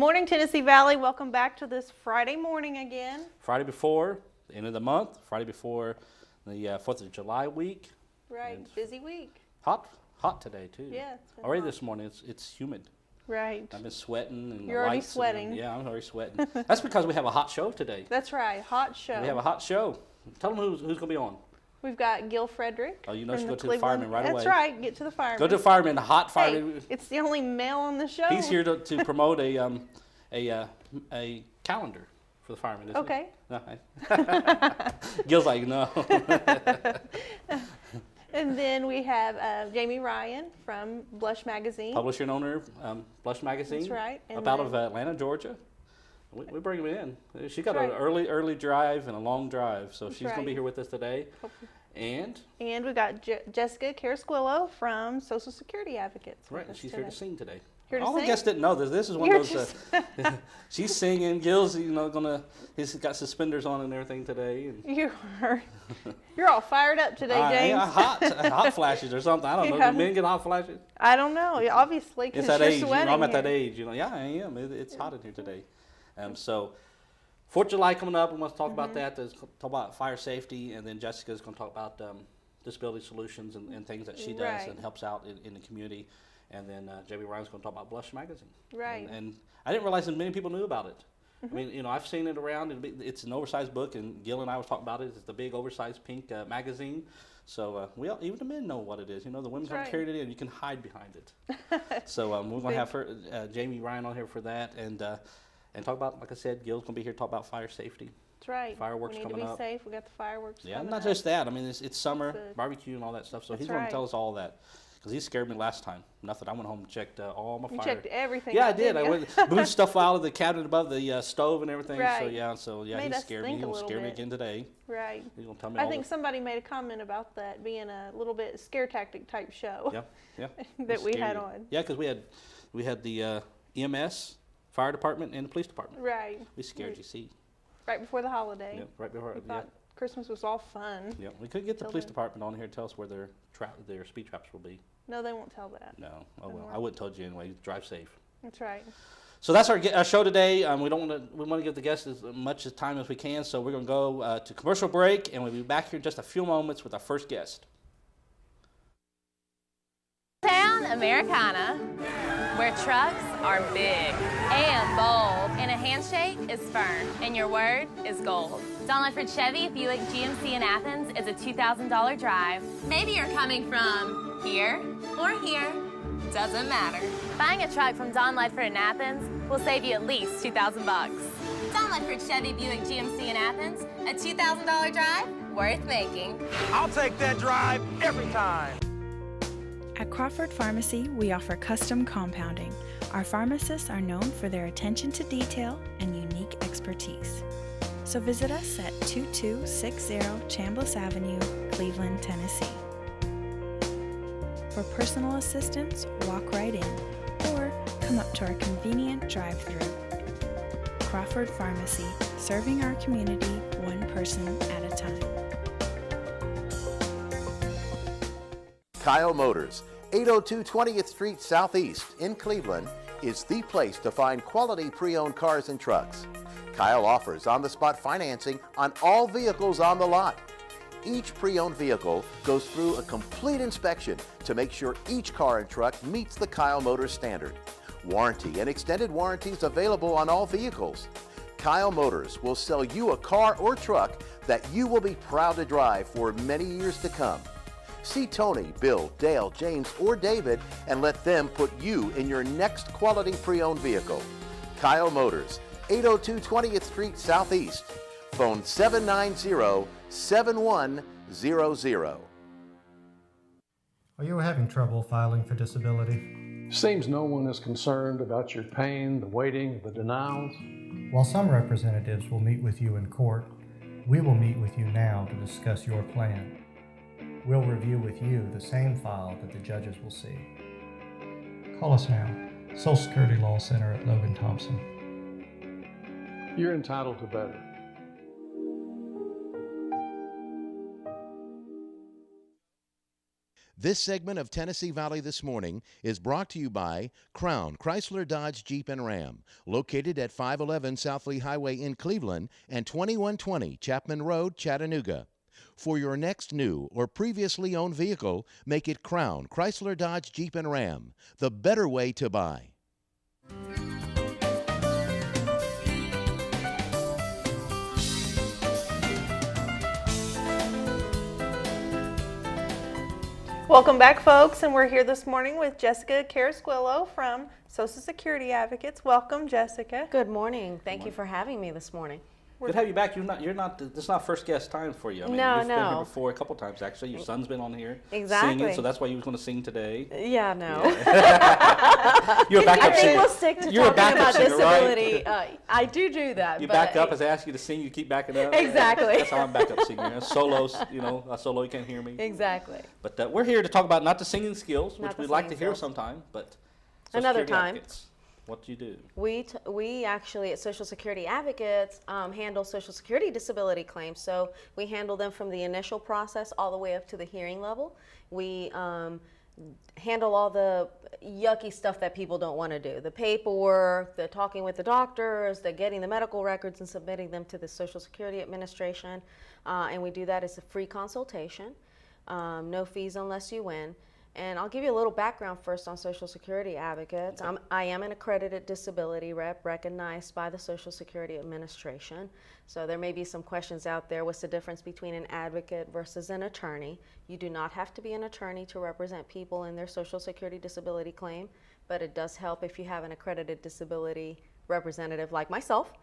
morning, Tennessee Valley. Welcome back to this Friday morning again. Friday before the end of the month, Friday before the 4th of July week. Right, busy week. Hot today too. Yeah, it's been already hot. This morning it's humid. Right. I've been sweating. And You're already sweating. Yeah, I'm already sweating. That's because we have a hot show today. That's right, hot show. We have a hot show. Tell them who's going to be on. We've got Gil Frederick. Oh, you know, from go the to the fireman right away. That's right, get to the fireman. Go to the fireman, the hot fireman. Hey, it's the only male on the show. He's here to promote a calendar for the firemen. Isn't Okay. He? Gil's like, no. And then we have Jamie Ryan from Blush Magazine. Publisher and owner of Blush Magazine. That's right. And out of Atlanta, Georgia. We bring him in. She got That's an right. early drive and a long drive, so That's she's going to right. be here with us today. And we got Jessica Carasquillo from Social Security Advocates. right, she's here to sing today. Here to All the sing? guests didn't know this. This is one of those. She's singing. Gil's, he's got suspenders on and everything today. And You're all fired up today, James. Yeah, hot flashes or something. I don't know. Yeah. Do men get hot flashes? I don't know. Obviously, because It's that you're age. sweating. I'm at that here. age. Yeah, I am. It's hot in here today. So, 4th of July coming up. We want to talk about that. Talk about fire safety, and then Jessica's going to talk about disability solutions and things that she does Right. and helps out in the community. And then Jamie Ryan's going to talk about Blush Magazine. Right. And I didn't realize that many people knew about it. I mean, I've seen it around. It's an oversized book, and Gil and I was talking about it. It's the big oversized pink magazine. So even the men know what it is. The women That's haven't right. carried it in. You can hide behind it. So we're going to have her, Jamie Ryan on here for that, and talk about, like I said, Gil's going to be here to talk about fire safety. That's right. Fireworks we need coming to be up. safe. We got the fireworks. Yeah, coming not up. just that. I mean, it's summer, Good. barbecue and all that stuff. So That's he's going right. to tell us all that. Because he scared me last time. Nothing. I went home and checked all my You fire. checked everything. Yeah, I out, did. I didn't went moved stuff out of the cabinet above the stove and everything. Right. So Made he us scared me. think He's a gonna little scare me bit. again today. Right. He's gonna tell me. I think somebody made a comment about that being a little bit scare tactic type show. Yeah. that we had you. on. Yeah, because we had the EMS, fire department, and the police department. Right. We scared you. See. Right before the holiday. Yeah, right before. We thought Christmas was all fun. Yeah, we could get the Till police then. department on here to tell us where their speed traps will be. No, they won't tell that. No. Oh well, worry. I wouldn't told you anyway. Drive safe. That's right. So that's our show today. We want to give the guests as much time as we can. So we're going to go to commercial break, and we'll be back here in just a few moments with our first guest. Town Americana, where trucks are big and bold, and a handshake is firm, and your word is gold. Don Ledford Chevy Buick GMC in Athens is a $2,000 drive. Maybe you're coming from here or here, doesn't matter. Buying a truck from Don Ledford in Athens will save you at least $2,000 bucks. Don Ledford Chevy Buick GMC in Athens, a $2,000 drive worth making. I'll take that drive every time. At Crawford Pharmacy, we offer custom compounding. Our pharmacists are known for their attention to detail and unique expertise. So visit us at 2260 Chambliss Avenue, Cleveland, Tennessee. For personal assistance, walk right in or come up to our convenient drive-thru. Crawford Pharmacy, serving our community one person at a time. Kyle Motors, 802 20th Street Southeast in Cleveland, is the place to find quality pre-owned cars and trucks. Kyle offers on-the-spot financing on all vehicles on the lot. Each pre-owned vehicle goes through a complete inspection to make sure each car and truck meets the Kyle Motors standard. Warranty and extended warranties available on all vehicles. Kyle Motors will sell you a car or truck that you will be proud to drive for many years to come. See Tony, Bill, Dale, James, or David and let them put you in your next quality pre-owned vehicle. Kyle Motors, 802 20th Street Southeast. Phone 790-7100. Are you having trouble filing for disability? Seems no one is concerned about your pain, the waiting, the denials. While some representatives will meet with you in court, we will meet with you now to discuss your plan. We'll review with you the same file that the judges will see. Call us now, Social Security Law Center at Logan Thompson. You're entitled to better. This segment of Tennessee Valley This Morning is brought to you by Crown Chrysler Dodge Jeep and Ram, located at 511 South Lee Highway in Cleveland and 2120 Chapman Road, Chattanooga. For your next new or previously owned vehicle, make it Crown Chrysler Dodge Jeep and Ram, the better way to buy. Welcome back, folks, and we're here this morning with Jessica Carasquillo from Social Security Advocates. Welcome, Jessica. Good morning. Thank you for having me this morning. Good to have you back. This is not first guest time for you. I mean, No, you've been here no. before a couple times, actually. Your son's been on here Exactly. singing, so that's why you was going to sing today. Yeah, no. You're a backup I think singer. we'll stick to You're a talking backup about singer, disability. right? I do that. You but back up as I ask you to sing, you keep backing up. Exactly. That's how I'm backup singer. A solo, a solo, you can't hear me. Exactly. But we're here to talk about not the singing skills, which Not the we'd like to singing hear skills. sometime, but Another Security time. Advocates. What do you do? We actually at Social Security Advocates handle Social Security disability claims. So we handle them from the initial process all the way up to the hearing level. We handle all the yucky stuff that people don't want to do. The paperwork, the talking with the doctors, the getting the medical records and submitting them to the Social Security Administration. And we do that as a free consultation. No fees unless you win. And I'll give you a little background first on Social Security Advocates. I am an accredited disability rep recognized by the Social Security Administration. So there may be some questions out there. What's the difference between an advocate versus an attorney? You do not have to be an attorney to represent people in their Social Security disability claim, but it does help if you have an accredited disability representative like myself.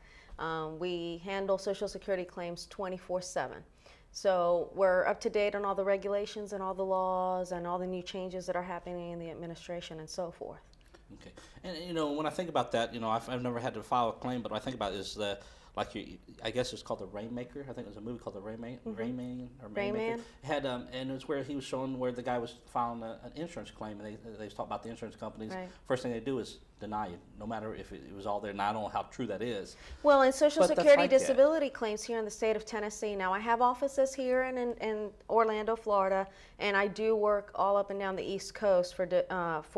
We handle Social Security claims 24/7. So we're up to date on all the regulations and all the laws and all the new changes that are happening in the administration and so forth. Okay, and when I think about that, I've never had to file a claim, but what I think about is I guess it's called the Rainmaker. I think there's a movie called the Rainman. Rainman. It had and it's where he was showing where the guy was filing an insurance claim, and they talk about the insurance companies. Right. First thing they do is deny it, no matter if it was all there. And I don't know how true that is. Well, in Social But that's Security like that. disability claims here in the state of Tennessee, now I have offices here in Orlando, Florida, and I do work all up and down the East Coast for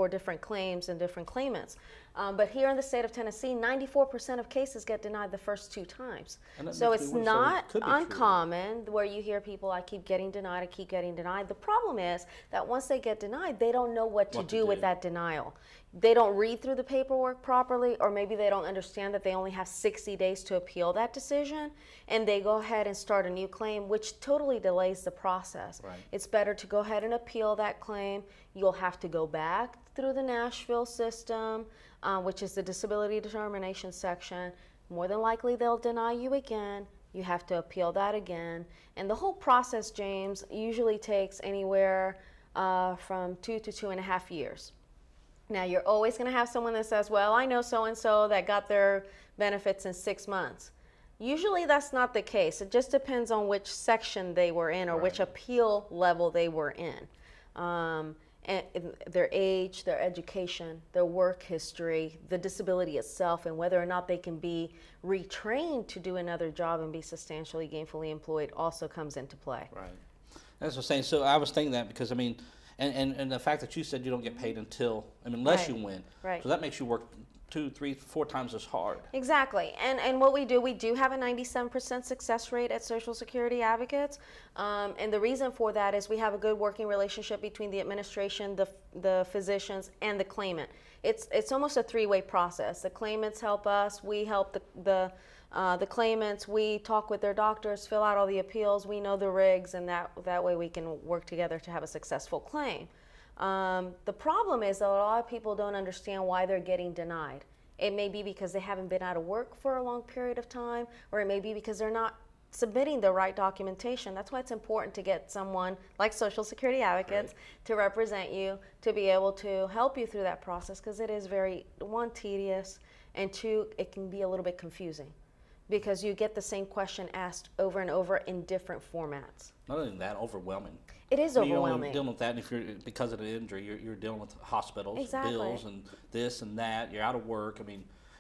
different claims and different claimants. But here in the state of Tennessee, 94% of cases get denied the first 2 times. And So that makes it's me wonder, so it not could be true. uncommon where you hear people, I keep getting denied. The problem is that once they get denied, they don't know what to do with that denial. They don't read through the paperwork properly, or maybe they don't understand that they only have 60 days to appeal that decision, and they go ahead and start a new claim, which totally delays the process. Right. It's better to go ahead and appeal that claim. You'll have to go back through the Nashville system, which is the disability determination section. More than likely, they'll deny you again. You have to appeal that again. And the whole process, James, usually takes anywhere from 2 to 2.5 years. Now, you're always going to have someone that says, well, I know so-and-so that got their benefits in 6 months. Usually that's not the case. It just depends on which section they were in or which appeal level they were in. And their age, their education, their work history, the disability itself, and whether or not they can be retrained to do another job and be substantially gainfully employed also comes into play. Right. That's what I'm saying. So I was thinking that because, and the fact that you said you don't get paid unless you win. Right. So that makes you work 2, 3, 4 times as hard. Exactly. And what we do have a 97% success rate at Social Security Advocates. And the reason for that is we have a good working relationship between the administration, the physicians, and the claimant. It's almost a 3-way process. The claimants help us. We help the claimants. We talk with their doctors, fill out all the appeals. We know the rigs, and that way we can work together to have a successful claim. The problem is that a lot of people don't understand why they're getting denied. It may be because they haven't been out of work for a long period of time, or it may be because they're not submitting the right documentation. That's why it's important to get someone like Social Security Advocates to represent you, to be able to help you through that process, because it is very, 1, tedious, and 2, it can be a little bit confusing because you get the same question asked over and over in different formats. Not only that, overwhelming. It is You're only overwhelming. dealing with that, and if you're because of the injury, you're dealing with hospitals, Exactly. bills, and this and that. You're out of work.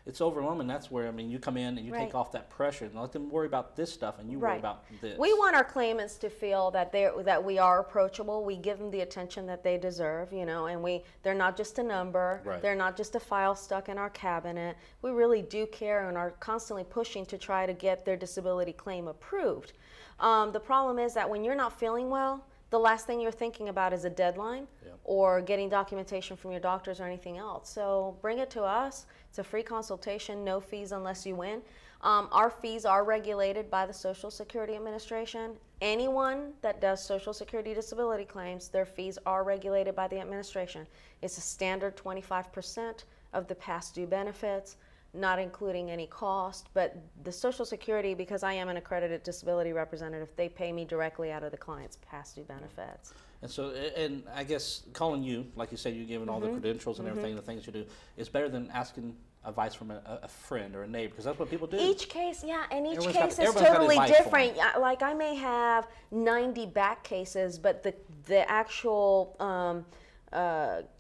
it's overwhelming. That's where, I mean, you come in and you Right. take off that pressure and let them worry about this stuff and you worry about this. We want our claimants to feel that that we are approachable. We give them the attention that they deserve, you know, and they're not just a number. Right. They're not just a file stuck in our cabinet. We really do care and are constantly pushing to try to get their disability claim approved. The problem is that when you're not feeling well, the last thing you're thinking about is a deadline or getting documentation from your doctors or anything else. So bring it to us. It's a free consultation, no fees unless you win. Our fees are regulated by the Social Security Administration. Anyone that does Social Security disability claims, their fees are regulated by the administration. It's a standard 25% of the past due benefits, not including any cost, but the Social Security, because I am an accredited disability representative, they pay me directly out of the client's past due benefits. And so, and I guess calling you, like you said, you're giving all the credentials and everything, the things you do, is better than asking advice from a friend or a neighbor, because that's what people do. Each case, and each Everyone's case got- is everyone's got totally advice for 'em. different. Like I may have 90 back cases, but the actual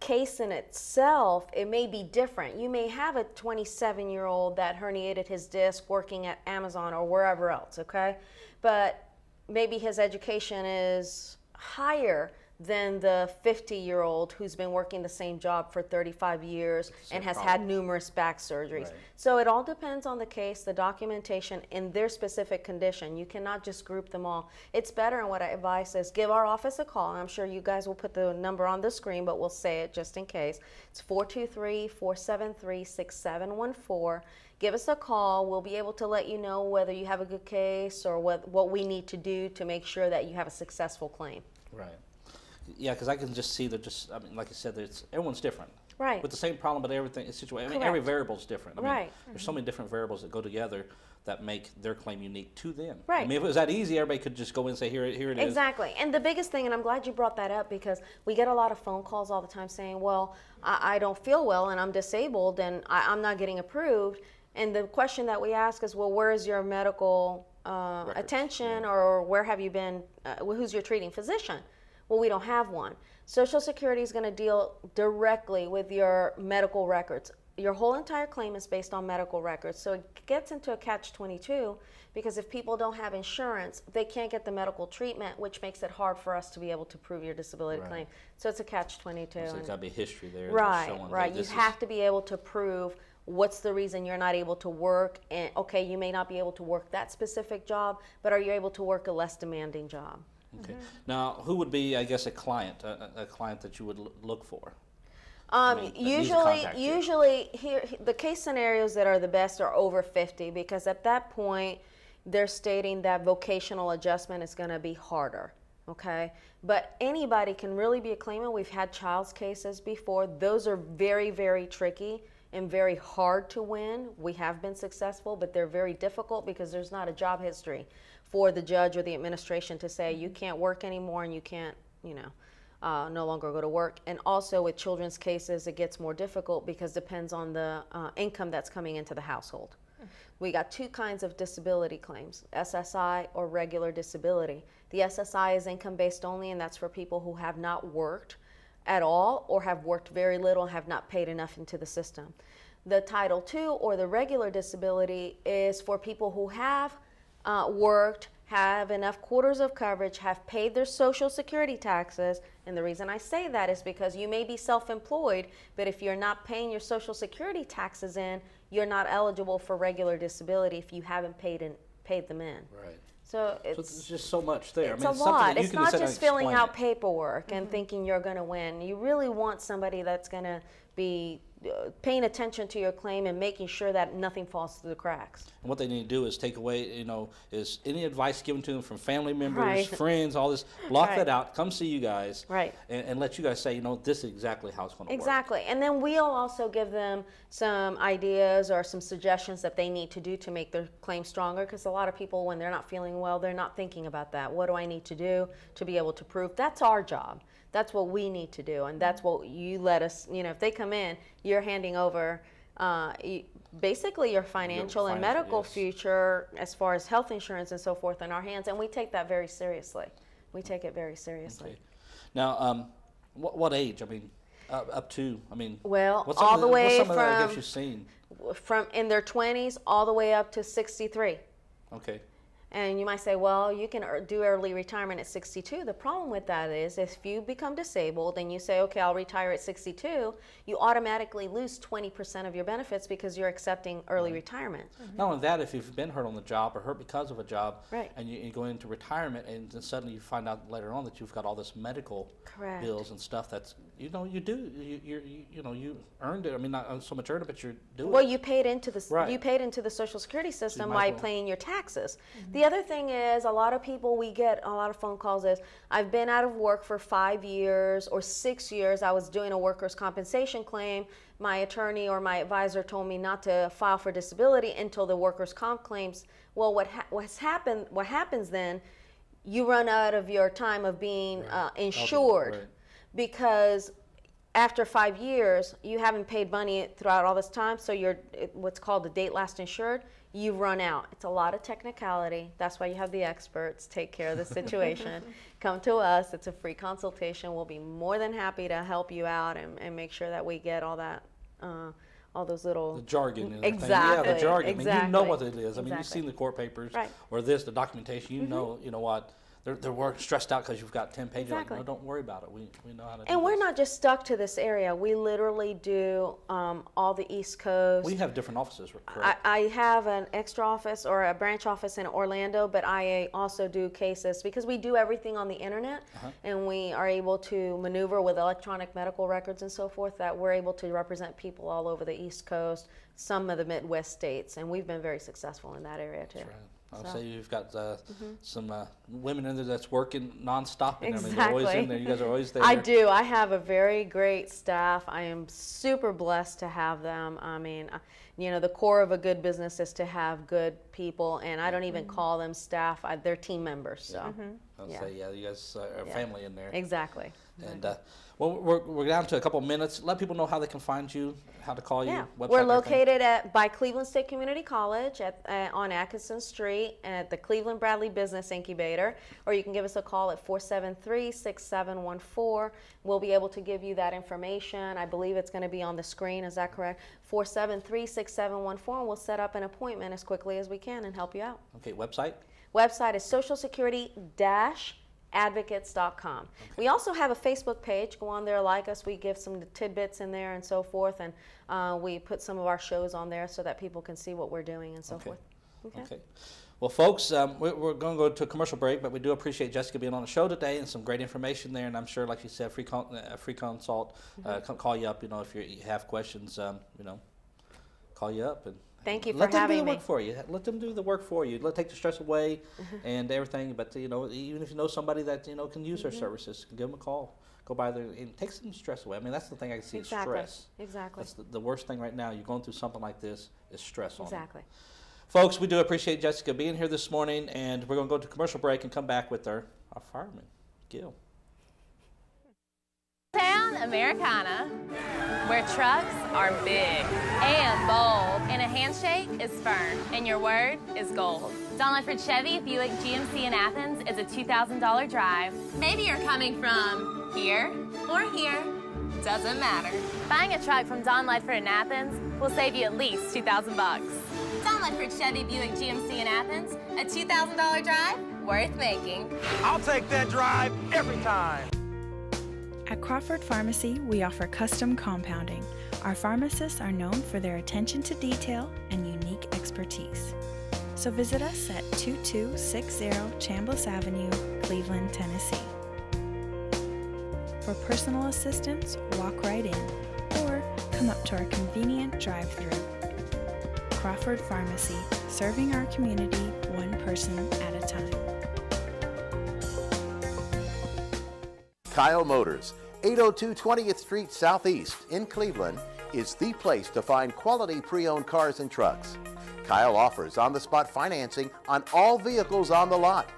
case in itself, it may be different. You may have a 27-year-old that herniated his disc working at Amazon or wherever else, okay? But maybe his education is higher than the 50-year-old who's been working the same job for 35 years and has had numerous back surgeries. Right. So it all depends on the case, the documentation, and their specific condition. You cannot just group them all. It's better, and what I advise is give our office a call. I'm sure you guys will put the number on the screen, but we'll say it just in case. It's 423-473-6714. Give us a call. We'll be able to let you know whether you have a good case or what we need to do to make sure that you have a successful claim. Right. Yeah, because I can just see that. I mean, like I said, everyone's different. Right. With the same problem, but everything is situated. I mean, every variable is different. I mean, Right. There's so many different variables that go together that make their claim unique to them. Right. I mean, if it was that easy, everybody could just go in and say, here it is. Exactly. And the biggest thing, and I'm glad you brought that up, because we get a lot of phone calls all the time saying, well, I don't feel well and I'm disabled and I'm not getting approved. And the question that we ask is, well, where is your medical attention, or where have you been, who's your treating physician? Well, we don't have one. Social Security is going to deal directly with your medical records. Your whole entire claim is based on medical records. So it gets into a catch-22, because if people don't have insurance, they can't get the medical treatment, which makes it hard for us to be able to prove your disability claim. So it's a catch-22. So there's got to be history there. Right, showing right. that You have to be able to prove what's the reason you're not able to work. And okay, you may not be able to work that specific job, but are you able to work a less demanding job? Okay. Now, who would be, I guess, a client that you would look for? Usually here the case scenarios that are the best are over 50, because at that point they're stating that vocational adjustment is going to be harder. Okay, but anybody can really be a claimant. We've had child's cases before. Those are very, very tricky and very hard to win. We have been successful, but they're very difficult because there's not a job history for the judge or the administration to say you can't work anymore and you can't, no longer go to work. And also with children's cases, it gets more difficult because it depends on the income that's coming into the household. We got two kinds of disability claims, SSI or regular disability. The SSI is income-based only, and that's for people who have not worked at all or have worked very little and have not paid enough into the system. The Title II or the regular disability is for people who have worked, have enough quarters of coverage, have paid their Social Security taxes. And the reason I say that is because you may be self-employed, but if you're not paying your Social Security taxes in, you're not eligible for regular disability if you haven't paid them in. Right. So it's just so much there. It's I mean, a lot. That you It's can not sit down just and filling explain out it. paperwork and thinking you're going to win. You really want somebody that's going to be paying attention to your claim and making sure that nothing falls through the cracks. And what they need to do is take away, is any advice given to them from family members, Right. friends, all this, block Right. that out, come see you guys, Right. and let you guys say, this is exactly how it's going to work. Exactly. And then we'll also give them some ideas or some suggestions that they need to do to make their claim stronger, because a lot of people, when they're not feeling well, they're not thinking about that. What do I need to do to be able to prove? That's our job. That's what we need to do, and that's what you let us, if they come in, you're handing over basically your financial and medical yes. future as far as health insurance and so forth in our hands, and we take that very seriously. We take it very seriously. Okay. Now, what age? I mean, Up to, I mean, Well, what's all some of the way what's some of the from- gifts you've seen? From in their 20s all the way up to 63. Okay. And you might say, well, you can do early retirement at 62. The problem with that is if you become disabled and you say, okay, I'll retire at 62, you automatically lose 20% of your benefits because you're accepting early retirement. Not only that, if you've been hurt on the job or hurt because of a job, Right. and you go into retirement, and then suddenly you find out later on that you've got all this medical Correct. bills and stuff that's, you earned it. I mean, not so much earned it, but you're doing Well, it. you paid into the Right. you paid into the Social Security system might by as well. paying your taxes. The other thing is, a lot of people, we get a lot of phone calls is, I've been out of work for 5 years or 6 years. I was doing a workers' compensation claim. My attorney or my advisor told me not to file for disability until the workers' comp claims. Well, what happens then? You run out of your time of being insured, Right. because after 5 years, you haven't paid money throughout all this time, so you're what's called the date last insured. You run out. It's a lot of technicality. That's why you have the experts take care of the situation. Come to us. It's a free consultation. We'll be more than happy to help you out and make sure that we get all that, all those little The jargon and everything. Exactly. Yeah, the jargon. I mean, you know Exactly. what it is. I mean, you've Exactly. seen the court papers Right. or the documentation. You know what. They're stressed out because you've got 10 pages. Exactly. Like, no, don't worry about it. We know how to do And we're this. not just stuck to this area. We literally do all the East Coast. We have different offices, correct? I have an extra office or a branch office in Orlando, but I also do cases because we do everything on the internet, and we are able to maneuver with electronic medical records and so forth, that we're able to represent people all over the East Coast, some of the Midwest states, and we've been very successful in that area too. That's right. I'll So- say you've got some women in there that's working nonstop in there. I mean, they're always in there. You guys are always there. I do. I have a very great staff. I am super blessed to have them. I mean, the core of a good business is to have good people, and I don't even call them staff. They're team members. So, I'll yeah. say, you guys are family in there. Exactly. And well, we're down to a couple minutes. Let people know how they can find you, how to call you. Yeah, website, we're everything. located by Cleveland State Community College on Atkinson Street at the Cleveland Bradley Business Incubator, or you can give us a call at 473-6714. We'll be able to give you that information. I believe it's going to be on the screen. Is that correct? 473-6714, and we'll set up an appointment as quickly as we can and help you out. Okay, website? Website is socialsecurity-advocates.com. We also have a Facebook page. Go on there, like us. We give some tidbits in there and so forth, and we put some of our shows on there so that people can see what we're doing and so forth. Okay. Well, folks, we're going to go to a commercial break, but we do appreciate Jessica being on the show today and some great information there. And I'm sure, like you said, free consult. Call you up, if you have questions. Call you up and Thank you for let them do having the me. work for you. Let them do the work for you. Take the stress away and everything. But even if you know somebody that can use their services, give them a call. Go by there and take some stress away. I mean, that's the thing I can see is stress. Exactly. That's the worst thing right now. You're going through something like this is stress on you. Exactly. Folks, we do appreciate Jessica being here this morning, and we're going to go to commercial break and come back with our fireman, Gil. Town Americana, where trucks are big and bold, and a handshake is firm, and your word is gold. Don Ledford Chevy Buick GMC in Athens is a $2,000 drive. Maybe you're coming from here or here, doesn't matter. Buying a truck from Don Ledford in Athens will save you at least $2,000. Don Ledford Chevy Buick GMC in Athens, a $2,000 drive worth making. I'll take that drive every time. At Crawford Pharmacy, we offer custom compounding. Our pharmacists are known for their attention to detail and unique expertise. So visit us at 2260 Chambliss Avenue, Cleveland, Tennessee. For personal assistance, walk right in or come up to our convenient drive-thru. Crawford Pharmacy, serving our community one person at a time. Kyle Motors, 802 20th Street Southeast in Cleveland, is the place to find quality pre-owned cars and trucks. Kyle offers on-the-spot financing on all vehicles on the lot.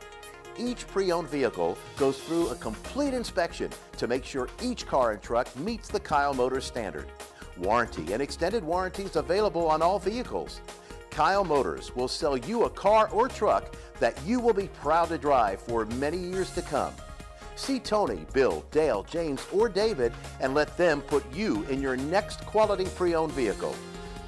Each pre-owned vehicle goes through a complete inspection to make sure each car and truck meets the Kyle Motors standard. Warranty and extended warranties available on all vehicles. Kyle Motors will sell you a car or truck that you will be proud to drive for many years to come. See Tony, Bill, Dale, James, or David and let them put you in your next quality pre-owned vehicle.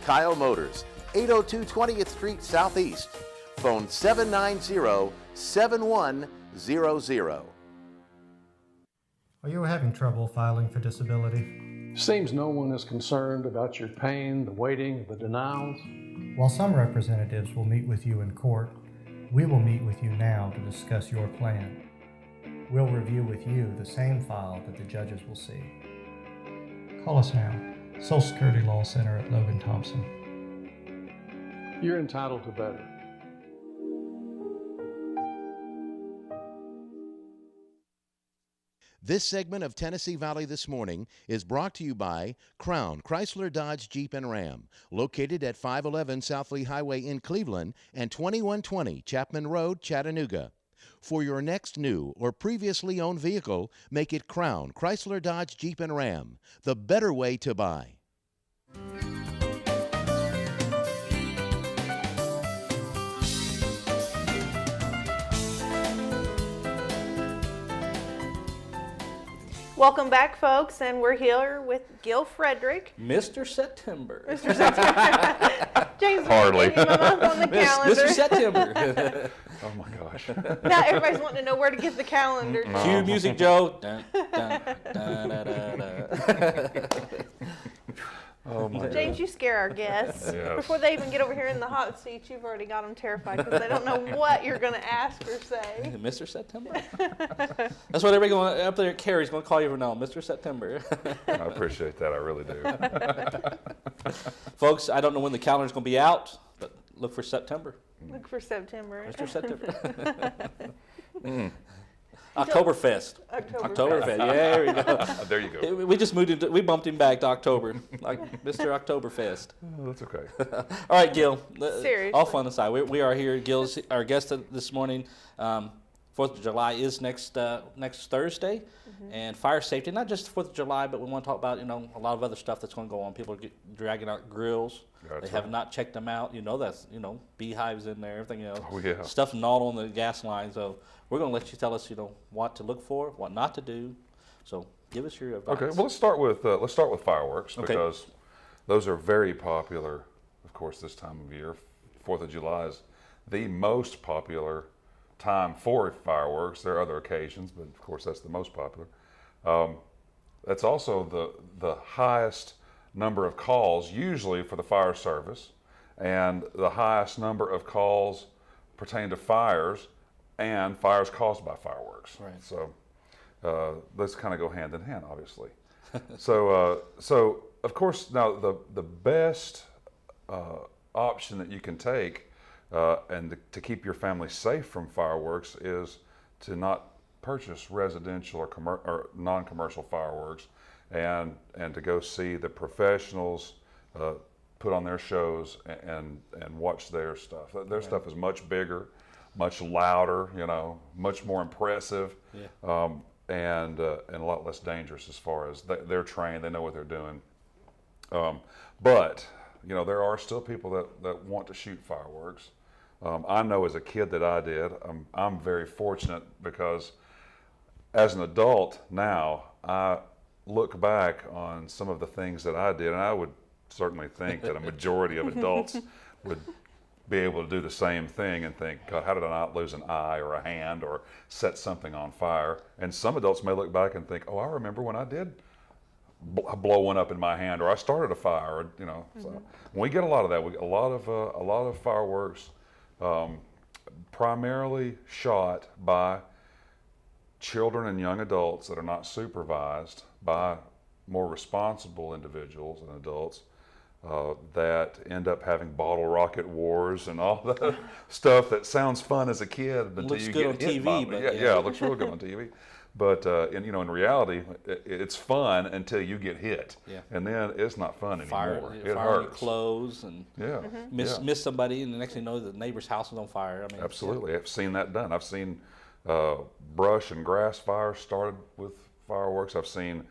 Kyle Motors, 802 20th Street Southeast. Phone 790-7100. Are you having trouble filing for disability? Seems no one is concerned about your pain, the waiting, the denials. While some representatives will meet with you in court, we will meet with you now to discuss your plan. We'll review with you the same file that the judges will see. Call us now. Social Security Law Center at Logan Thompson. You're entitled to better. This segment of Tennessee Valley This Morning is brought to you by Crown Chrysler Dodge Jeep and Ram, located at 511 South Lee Highway in Cleveland and 2120 Chapman Road, Chattanooga. For your next new or previously owned vehicle, make it Crown Chrysler Dodge Jeep and Ram, the better way to buy. Welcome back, folks, and we're here with Gil Frederick. Mr. September. Mr. September. James, Hardly. give me my month on the calendar. Mr. September. Oh my gosh. Now everybody's wanting to know where to get the calendar. Cue music, Joe. Dun, dun, dun, da, da, da. Oh my James, you scare our guests. Yes. Before they even get over here in the hot seats, you've already got them terrified because they don't know what you're going to ask or say. Mr. September. That's what everybody going up there at Carrie's going to call you from now on, Mr. September. I appreciate that. I really do. Folks, I don't know when the calendar's going to be out, but look for September. Look for September. Mr. September. Oktoberfest. Oktoberfest. Yeah, there we go. There you go. We just we bumped him back to October, like Mr. Oktoberfest. Oh, that's okay. All right, Gil. Seriously. All fun aside, we are here. Gil's our guest this morning. 4th of July is next Thursday, and fire safety, not just 4th of July, but we want to talk about, a lot of other stuff that's going to go on. People are dragging out grills. That's They have right. not checked them out. That's, beehives in there, everything else. Oh, yeah. Stuff gnawed on the gas line. So we're going to let you tell us, what to look for, what not to do. So give us your advice. Okay. Well, let's start with fireworks Okay. because those are very popular. Of course, this time of year, 4th of July is the most popular time for fireworks. There are other occasions, but of course that's the most popular. That's also the highest number of calls usually for the fire service, and the highest number of calls pertain to fires and fires caused by fireworks. Right. So those kind of go hand in hand, obviously. So of course now the best option that you can take and to keep your family safe from fireworks is to not purchase residential or non-commercial fireworks, and to go see the professionals put on their shows and watch their stuff. Their stuff is much bigger, much louder, much more impressive, and a lot less dangerous as far as they're trained, they know what they're doing. But there are still people that want to shoot fireworks. I know as a kid that I did. I'm very fortunate because as an adult now, I look back on some of the things that I did, and I would certainly think that a majority of adults would be able to do the same thing and think, God, how did I not lose an eye or a hand or set something on fire? And some adults may look back and think, oh, I remember when I did blow one up in my hand, or I started a fire, or, So we get a lot of that. We get a lot of fireworks, primarily shot by children and young adults that are not supervised by more responsible individuals and adults that end up having bottle rocket wars and all the stuff that sounds fun as a kid until Looks you good get on hit TV, by it. but Yeah, it looks real good on TV. But in reality, it's fun until you get hit, and then it's not fun anymore. It fire hurts. your clothes and miss somebody, and the next thing you know, the neighbor's house is on fire. I mean, Absolutely, I've seen that done. I've seen brush and grass fires started with fireworks. I've seen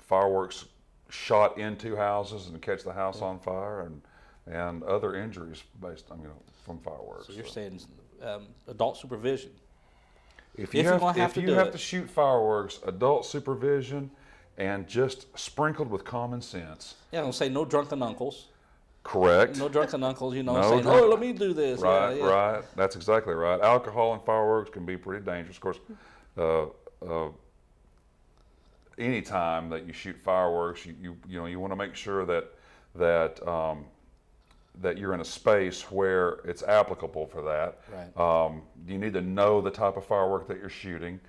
fireworks shot into houses and catch the house on fire, and other injuries based on from fireworks. So you're saying adult supervision. If you're you gonna have to do have it. to shoot fireworks, adult supervision, and just sprinkled with common sense. Yeah, I'm gonna say no drunken uncles. Correct. No drunken uncles, you know, No saying, drunk- "Oh, let me do this." Right, Yeah, yeah. right. That's exactly right. Alcohol and fireworks can be pretty dangerous. Of course, any time that you shoot fireworks, you want to make sure that you're in a space where it's applicable for that. Right. You need to know the type of firework that you're shooting,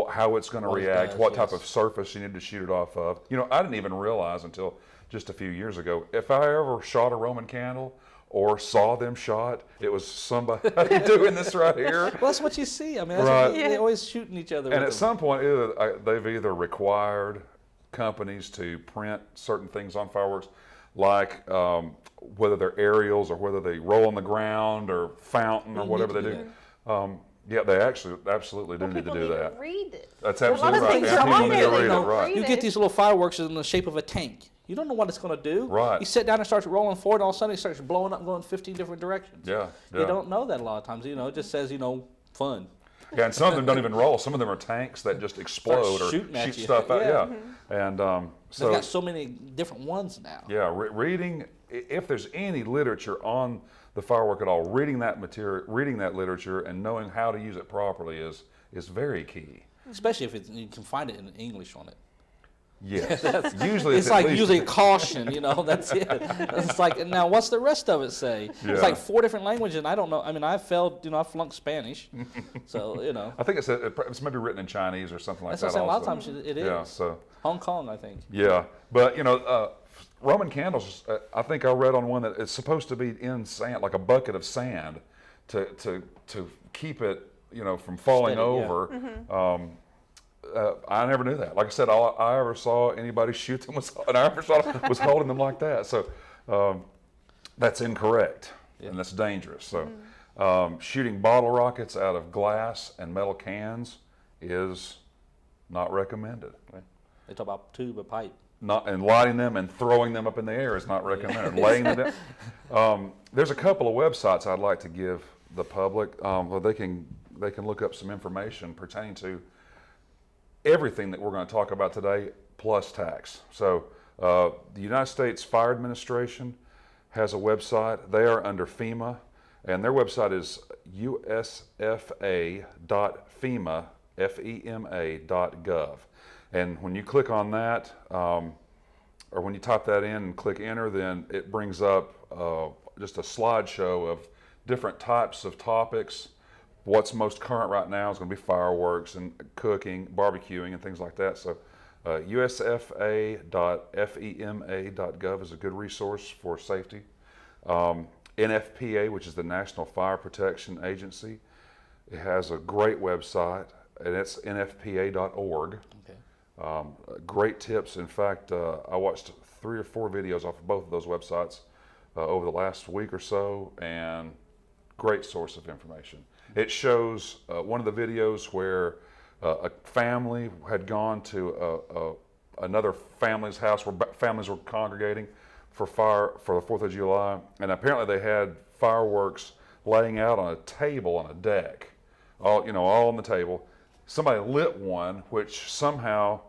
how it's going to What it react, does, what type yes. of surface you need to shoot it off of. You know, I didn't even realize until just a few years ago, if I ever shot a Roman candle or saw them shot, it was somebody doing this right here. Well, that's what you see. I mean, that's Right. what they're always shooting each other. And with at them. some point, they've either required companies to print certain things on fireworks, like whether they're aerials or whether they roll on the ground or fountain or You whatever need they to do. do Yeah, they absolutely do need to do that. Read it. That's A lot absolutely of right. things And are people on need there to they read it, don't right. read. You get these little fireworks in the shape of a tank. You don't know what it's going to do. Right. You sit down and starts rolling forward, and all of a sudden it starts blowing up and going 15 different directions. Yeah, You yeah. don't know that a lot of times. You know, it just says, fun. Yeah, and some of them don't even roll. Some of them are tanks that just explode or shooting at shoot you. stuff out. Yeah. Yeah, and They've so got so many different ones now. yeah, reading. If there's any literature on the firework at all, reading that material, reading that literature, and knowing how to use it properly is very key. Especially if you can find it in English on it. Yes, usually It's at like least- usually caution, that's it. It's like, now what's the rest of it say? Yeah. It's like 4 different languages, and I don't know. I mean, I failed, I flunked Spanish. So, I think it's maybe written in Chinese or something like that's that. what I'm saying. A lot of also. times it is. Yeah, so Hong Kong, I think. yeah, but Roman candles. I think I read on one that it's supposed to be in sand, like a bucket of sand, to keep it from falling Steady, yeah. over. I never knew that. Like I said, all I ever saw anybody shoot them was holding them like that. So that's incorrect, and that's dangerous. So shooting bottle rockets out of glass and metal cans is not recommended. Right. They talk about tube or pipe. And lighting them and throwing them up in the air is not recommended. Laying them down. There's a couple of websites I'd like to give the public where they can look up some information pertaining to everything that we're going to talk about today, plus tax. So the United States Fire Administration has a website. They are under FEMA, and their website is usfa.fema.gov. And when you click on that, or when you type that in and click enter, then it brings up just a slideshow of different types of topics. What's most current right now is going to be fireworks and cooking, barbecuing, and things like that. So usfa.fema.gov is a good resource for safety. NFPA, which is the National Fire Protection Agency, it has a great website, and it's nfpa.org. Okay. Great tips. In fact, I watched 3 or 4 videos off of both of those websites over the last week or so, and great source of information. It shows one of the videos where a family had gone to another family's house where families were congregating for the 4th of July, and apparently they had fireworks laying out on a table on a deck, all on the table. Somebody lit one, which somehow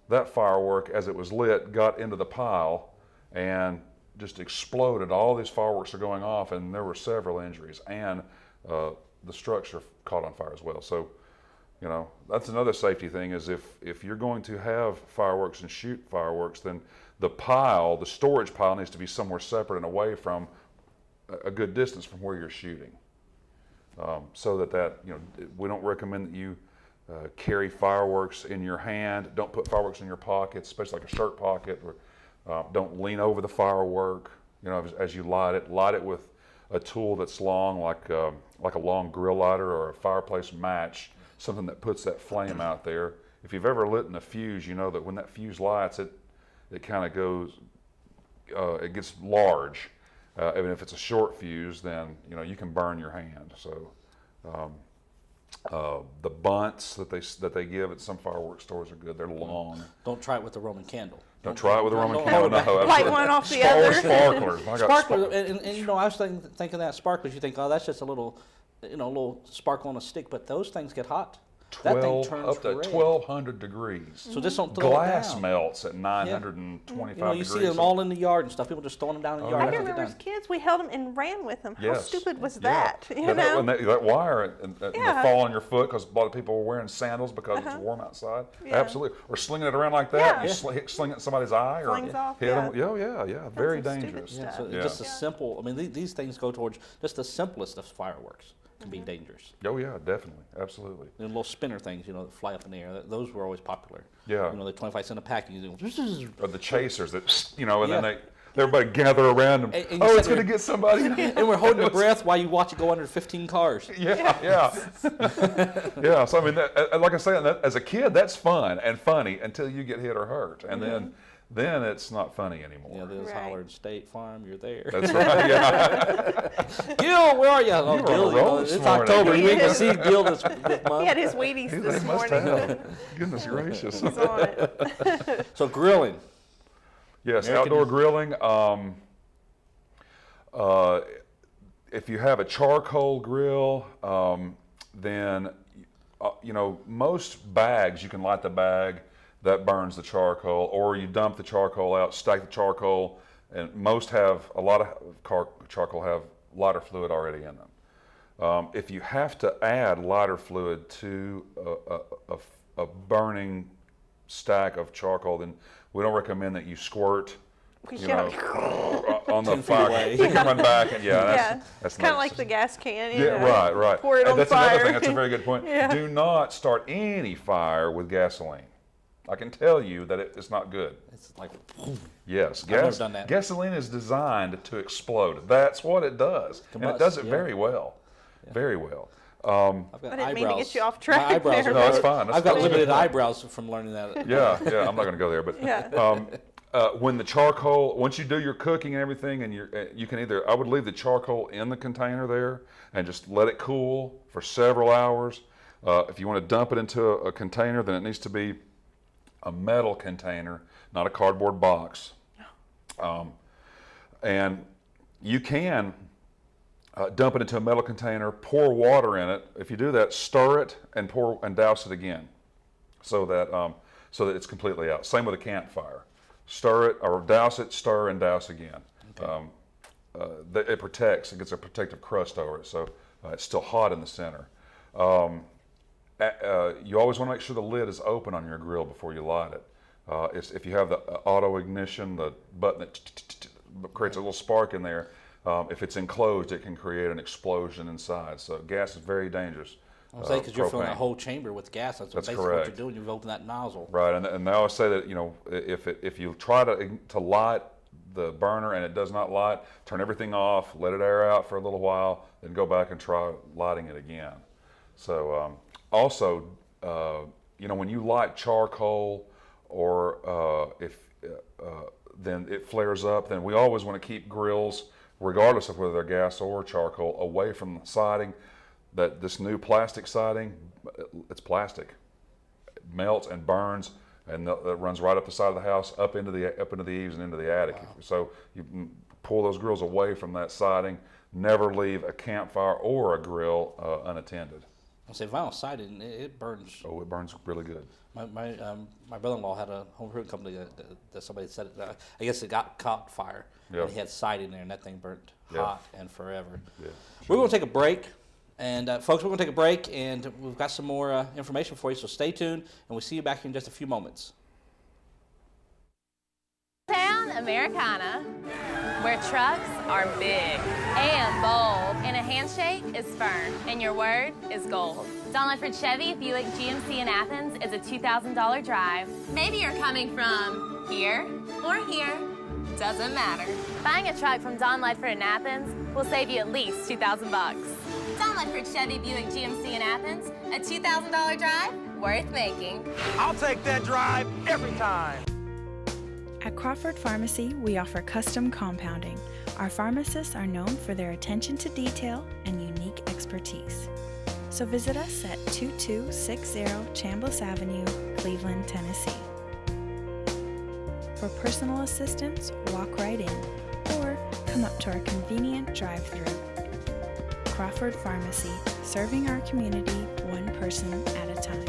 that firework, as it was lit, got into the pile and just exploded. All these fireworks are going off, and there were several injuries, and the structure caught on fire as well. So, that's another safety thing, is if you're going to have fireworks and shoot fireworks, then the storage pile needs to be somewhere separate and away from a good distance from where you're shooting. So that we don't recommend that you carry fireworks in your hand. Don't put fireworks in your pockets, especially like a shirt pocket. Or don't lean over the firework. As you light it with a tool that's long, like a long grill lighter or a fireplace match, something that puts that flame out there. If you've ever lit in a fuse, you know that when that fuse lights, it kind of goes, it gets large. Even if it's a short fuse, then you can burn your hand. So the bunts that they give at some fireworks stores are good. They're long. Don't try it with the Roman candle. Don't try it with a Roman don't candle. hold it No, back. Light one off the other. Sparklers. My God, Sparklers, and I was thinking that sparklers, you think, oh, that's just a little a little sparkle on a stick, but those things get hot. That thing turns up to red. 1,200 degrees. So just don't throw Glass it down. melts at 925 You degrees. see them all in the yard and stuff. People just throwing them down in the yard. I after remember they're as done. kids, we held them and ran with them. How Yes. stupid was Yeah. that? You know? That wire and Yeah. fall on your foot because a lot of people were wearing sandals because it's warm outside. Yeah. Absolutely. Or slinging it around like that. Yeah. You sling it in somebody's eye or Flings off, hit yeah. them. Yeah. Very some stupid dangerous. stuff. So Yeah. just a simple. I mean, these things go towards just the simplest of fireworks can be dangerous. Oh yeah, definitely, absolutely. The little spinner things, that fly up in the air. Those were always popular. Yeah. The 25 cent a pack. You do. Or the chasers that and then everybody gather around them. And you Oh, sit it's going to there- get somebody. And we're holding your breath while you watch it go under 15 cars. Yeah. Yeah. So I mean, like I say, as a kid, that's fun and funny until you get hit or hurt, and then it's not funny anymore. Yeah, they just Right. hollered, State Farm, you're there. That's right. Yeah. Gil, where are you? Oh, You were on a Gil, roll this it's morning. October. He We can is. see Gil this month. He had his Wheaties They this must morning. have. Goodness gracious. He's on it. So grilling. Yes, American- outdoor grilling. If you have a charcoal grill, then most bags you can light the bag that burns the charcoal, or you dump the charcoal out, stack the charcoal, and most have a lot of charcoal have lighter fluid already in them. If you have to add lighter fluid to a burning stack of charcoal, then we don't recommend that you squirt. On the 10 feet fire, away. you can run back and that's kind of not- like the gas can. right. Pour it on That's fire. another thing. That's a very good point. Yeah. Do not start any fire with gasoline. I can tell you that it's not good. It's like, Yes, never done that. gasoline is designed to explode. That's what it does, and it Combust, does it yeah. very well. Very well. I've got I didn't mean to eyebrows. get you off My track eyebrows there. are No, it's hurt. fine. That's I've got fine. limited eyebrows from learning that. Yeah. I'm not going to go there, but Yeah. when the charcoal, once you do your cooking and everything, and you can I would leave the charcoal in the container there and just let it cool for several hours. If you want to dump it into a container, then it needs to be a metal container, not a cardboard box. And you can dump it into a metal container, pour water in it. If you do that, stir it and douse it again, so that it's completely out. Same with a campfire. Stir it or douse it, stir and douse again. Okay. It protects. It gets a protective crust over it, so it's still hot in the center. You always want to make sure the lid is open on your grill before you light it. If you have the auto ignition, the button that creates a little spark in there, if it's enclosed, it can create an explosion inside. So gas is very dangerous. I was saying because you're filling propane. that whole chamber with gas. That's basically what correct. you're doing. You've opened that nozzle. Right, and they always say that if you try to light the burner and it does not light, turn everything off, let it air out for a little while, then go back and try lighting it again. So also, when you light charcoal or then it flares up, then we always want to keep grills, regardless of whether they're gas or charcoal, away from the siding. This new plastic siding, it's plastic. It melts and burns, and it runs right up the side of the house, up into the eaves and into the attic. Wow. So you pull those grills away from that siding. Never leave a campfire or a grill unattended. I say vinyl siding, it burns. Oh, it burns really good. My brother-in-law had a home improvement company that somebody said I guess it got caught fire. Yep. And he had siding there, and that thing burnt hot and forever. Yeah, We're going to take a break. And folks, we're going to take a break, and we've got some more information for you, so stay tuned, and we'll see you back here in just a few moments. Town Americana, where trucks are big and bold, and a handshake is firm, and your word is gold. Don Ledford Chevy Buick GMC in Athens is a $2,000 drive. Maybe you're coming from here or here, doesn't matter. Buying a truck from Don Ledford in Athens will save you at least $2,000. Don Ledford Chevy Buick GMC in Athens, a $2,000 drive worth making. I'll take that drive every time. At Crawford Pharmacy, we offer custom compounding. Our pharmacists are known for their attention to detail and unique expertise. So visit us at 2260 Chambliss Avenue, Cleveland, Tennessee. For personal assistance, walk right in or come up to our convenient drive-thru. Crawford Pharmacy, serving our community one person at a time.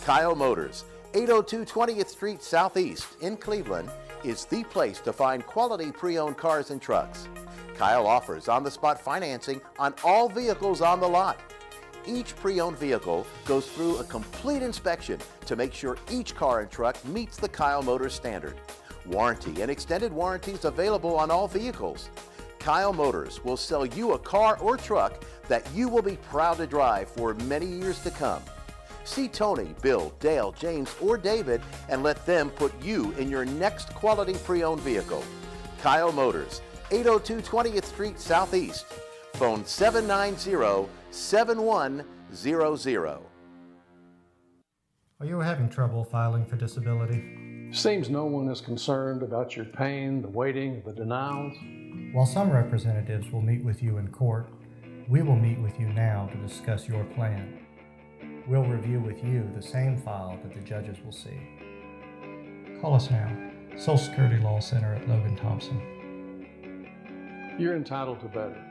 Kyle Motors, 802 20th Street Southeast in Cleveland, is the place to find quality pre-owned cars and trucks. Kyle offers on-the-spot financing on all vehicles on the lot. Each pre-owned vehicle goes through a complete inspection to make sure each car and truck meets the Kyle Motors standard. Warranty and extended warranties available on all vehicles. Kyle Motors will sell you a car or truck that you will be proud to drive for many years to come. See Tony, Bill, Dale, James, or David and let them put you in your next quality pre-owned vehicle. Kyle Motors, 802 20th Street Southeast. Phone 790-7100. Are you having trouble filing for disability? Seems no one is concerned about your pain, the waiting, the denials. While some representatives will meet with you in court, we will meet with you now to discuss your plan. We'll review with you the same file that the judges will see. Call us now. Social Security Law Center at Logan Thompson. You're entitled to better.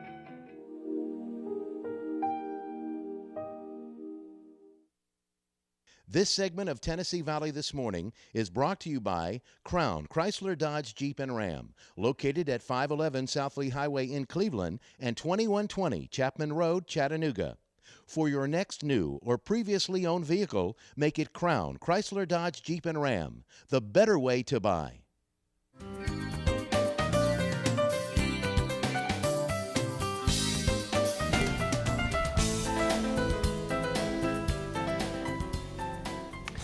This segment of Tennessee Valley This Morning is brought to you by Crown Chrysler Dodge Jeep and Ram, located at 511 South Lee Highway in Cleveland and 2120 Chapman Road, Chattanooga. For your next new or previously owned vehicle, make it Crown Chrysler Dodge Jeep and Ram, the better way to buy.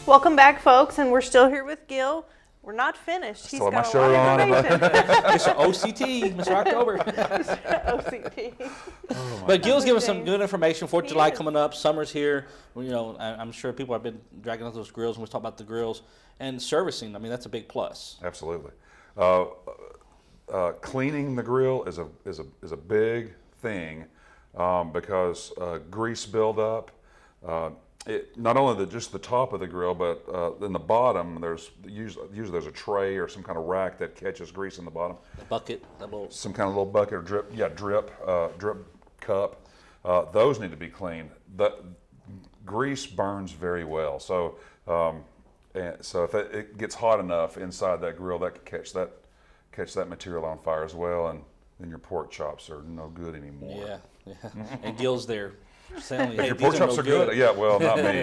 Welcome back, folks, and we're still here with Gil. We're not finished. He's Still got have a my lot shirt of on. information. Mr. OCT, Mr. October. OCT. But Gil's giving some good information. 4th of July is. coming up. Summer's here. Well, you know, I'm sure people have been dragging out those grills, and we talk about the grills and servicing. I mean, that's a big plus. Absolutely. Cleaning the grill is a big thing because grease buildup. Not only just the top of the grill, but in the bottom, there's usually there's a tray or some kind of rack that catches grease in the bottom. The bucket, that little. Some kind of little bucket or drip cup. Those need to be cleaned. The grease burns very well, so so if it gets hot enough inside that grill, that could catch that material on fire as well, and then your pork chops are no good anymore. Yeah. And Gil's there. Saying, hey, Your pork chops are good. Yeah, well, not me.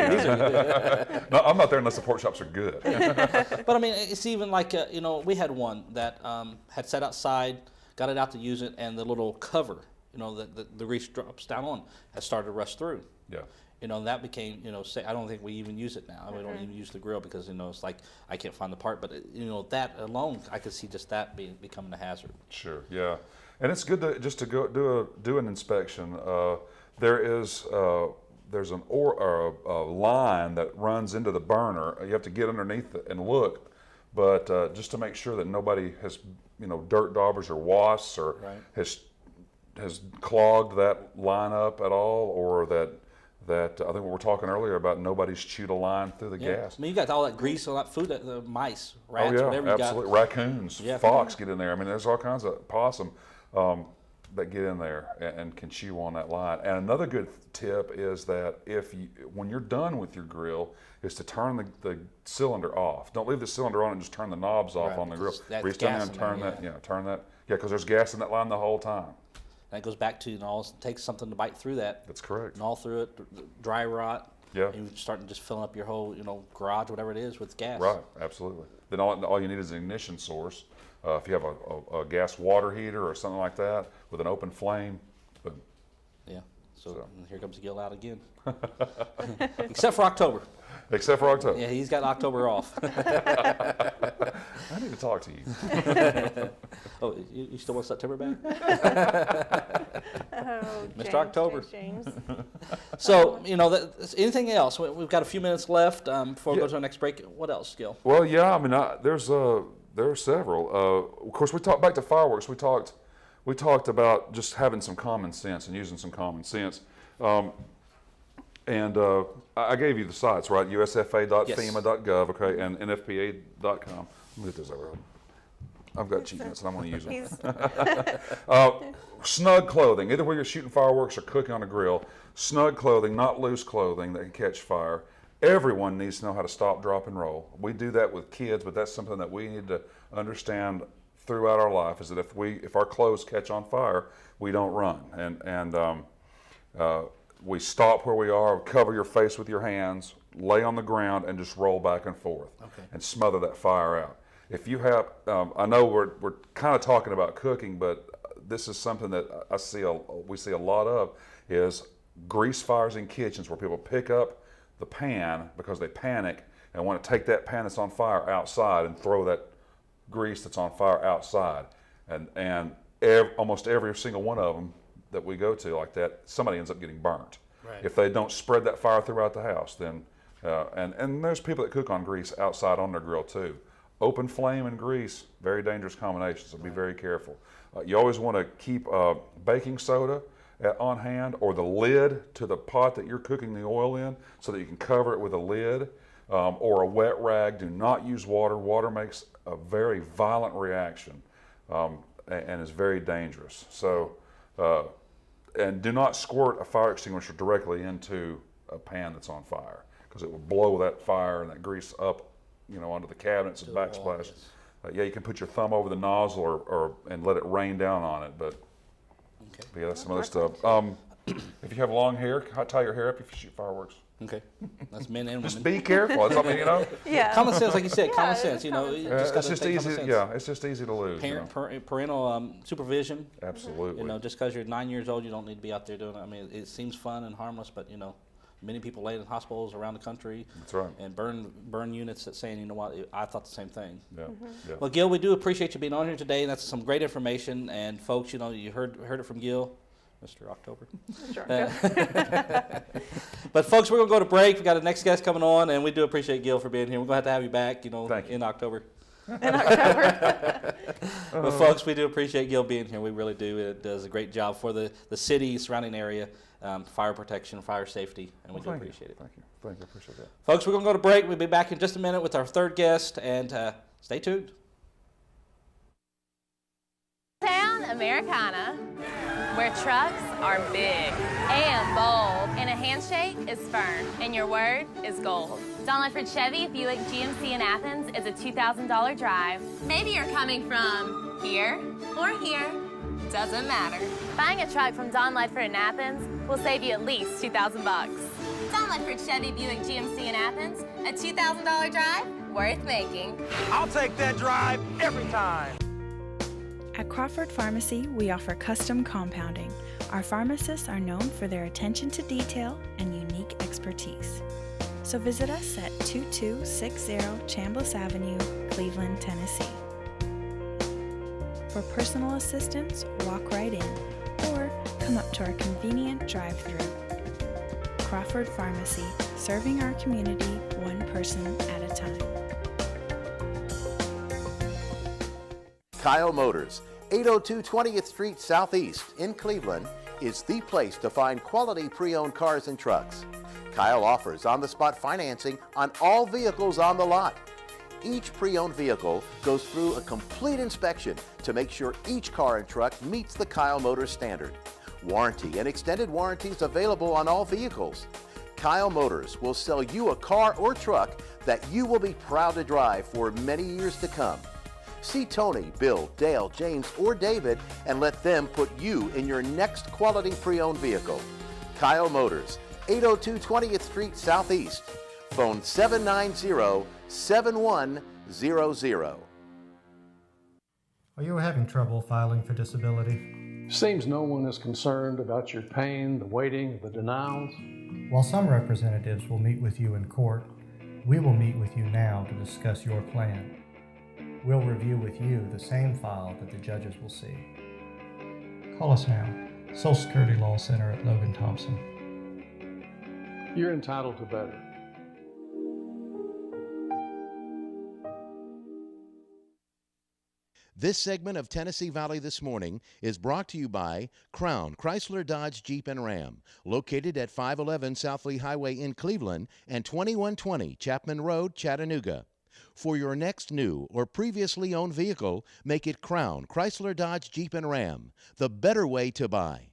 No, I'm not there unless the pork chops are good. But I mean, it's even like, you know, we had one that had sat outside, got it out to use it, and the little cover, you know, that the grease drops down on, has started to rust through. Yeah. You know, and that became, you know, I don't think we even use it now. We don't even use the grill because, you know, it's like I can't find the part. But, you know, that alone, I could see just that becoming a hazard. Sure, yeah. And it's good to go do an inspection. There's a line that runs into the burner. You have to get underneath it and look, but just to make sure that nobody has, you know, dirt daubers or wasps or has clogged that line up at all, or that I think we were talking earlier about nobody's chewed a line through the gas. I mean, you got all that grease, all that food, the mice, rats, whatever you absolutely. Raccoons, Yeah. fox get in there. I mean, there's all kinds of possum that get in there and can chew on that line. And another good tip is that when you're done with your grill, is to turn the cylinder off. Don't leave the cylinder on and just turn the knobs off on the grill. Reach down and turn that. Yeah, turn that. Yeah, because there's gas in that line the whole time. And it goes back to, you know, it takes something to bite through that. That's correct. And all through it, dry rot. Yeah. And you're starting just filling up your whole, you know, garage, whatever it is, with gas. Right, absolutely. Then all you need is an ignition source. If you have a gas water heater or something like that with an open flame, boom. Yeah. So here comes Gil out again. Except for October. Except for October. Yeah, he's got October off. I need to talk to you. Oh, you still want September back? Oh, Mr. October. James. So, you know, anything else? We've got a few minutes left before we go to our next break. What else, Gil? Well, yeah, I mean, there are several. Of course, we talked back to fireworks. We talked about just having some common sense and using some common sense. And I gave you the sites, right? USFA.FEMA.gov, okay, and NFPA.com. Let me get this over. I've got cheat nuts and I'm going to use them. He's- Snug clothing, either where you're shooting fireworks or cooking on a grill. Snug clothing, not loose clothing that can catch fire. Everyone needs to know how to stop, drop, and roll. We do that with kids, but that's something that we need to understand throughout our life. Is that if our clothes catch on fire, we don't run, and we stop where we are, cover your face with your hands, lay on the ground, and just roll back and forth, and smother that fire out. If you have, I know we're kind of talking about cooking, but this is something that we see a lot of is grease fires in kitchens where people pick up the pan because they panic and want to take that pan that's on fire outside and throw that grease that's on fire outside, and almost every single one of them that we go to like that, somebody ends up getting burnt. Right. If they don't spread that fire throughout the house, then and there's people that cook on grease outside on their grill too. Open flame and grease, very dangerous combination, so be very careful. You always want to keep baking soda on hand, or the lid to the pot that you're cooking the oil in, so that you can cover it with a lid, or a wet rag. Do not use water. Water makes a very violent reaction and is very dangerous. So, and do not squirt a fire extinguisher directly into a pan that's on fire, because it will blow that fire and that grease up, onto the cabinets and backsplash. Yeah, you can put your thumb over the nozzle or and let it rain down on it, but yeah, that's some other stuff. If you have long hair, tie your hair up if you shoot fireworks. Okay, that's men and women. Just be careful. That's, Yeah. Common sense, like you said, common Yeah, sense. it's common sense. It's just easy. Yeah, it's just easy to lose. Parental supervision. Absolutely. Just because you're 9 years old, you don't need to be out there doing it. I mean, it seems fun and harmless, but many people laid in hospitals around the country. That's right. And burn units that saying, I thought the same thing. Yeah. Yeah. Well, Gil, we do appreciate you being on here today, and that's some great information. And folks, you heard it from Gil, Mr. October. But folks, we're gonna go to break. We got a next guest coming on, and we do appreciate Gil for being here. We're gonna have you back, Thank you. in October. In October. But folks, we do appreciate Gil being here. We really do. It does a great job for the city, surrounding area, fire protection, fire safety, and we do appreciate it. Thank you. I appreciate that. Folks, we're going to go to break. We'll be back in just a minute with our third guest, and stay tuned. Town Americana, where trucks are big and bold, and a handshake is firm, and your word is gold. Don Ledford Chevy Buick GMC in Athens is a $2,000 drive. Maybe you're coming from here or here, doesn't matter. Buying a truck from Don Ledford in Athens will save you at least $2,000. Don Ledford Chevy Buick GMC in Athens, a $2,000 drive worth making. I'll take that drive every time. At Crawford Pharmacy, we offer custom compounding. Our pharmacists are known for their attention to detail and unique expertise. So visit us at 2260 Chambliss Avenue, Cleveland, Tennessee. For personal assistance, walk right in or come up to our convenient drive-thru. Crawford Pharmacy, serving our community one person at a time. Kyle Motors, 802 20th Street Southeast in Cleveland, is the place to find quality pre-owned cars and trucks. Kyle offers on-the-spot financing on all vehicles on the lot. Each pre-owned vehicle goes through a complete inspection to make sure each car and truck meets the Kyle Motors standard. Warranty and extended warranties available on all vehicles. Kyle Motors will sell you a car or truck that you will be proud to drive for many years to come. See Tony, Bill, Dale, James, or David and let them put you in your next quality pre-owned vehicle. Kyle Motors, 802 20th Street Southeast. Phone 790-7100. Are you having trouble filing for disability? Seems no one is concerned about your pain, the waiting, the denials. While some representatives will meet with you in court, we will meet with you now to discuss your plan. We'll review with you the same file that the judges will see. Call us now, Social Security Law Center at Logan Thompson. You're entitled to better. This segment of Tennessee Valley This Morning is brought to you by Crown Chrysler Dodge Jeep and Ram, located at 511 South Lee Highway in Cleveland and 2120 Chapman Road, Chattanooga. For your next new or previously owned vehicle, make it Crown Chrysler Dodge Jeep and Ram, the better way to buy.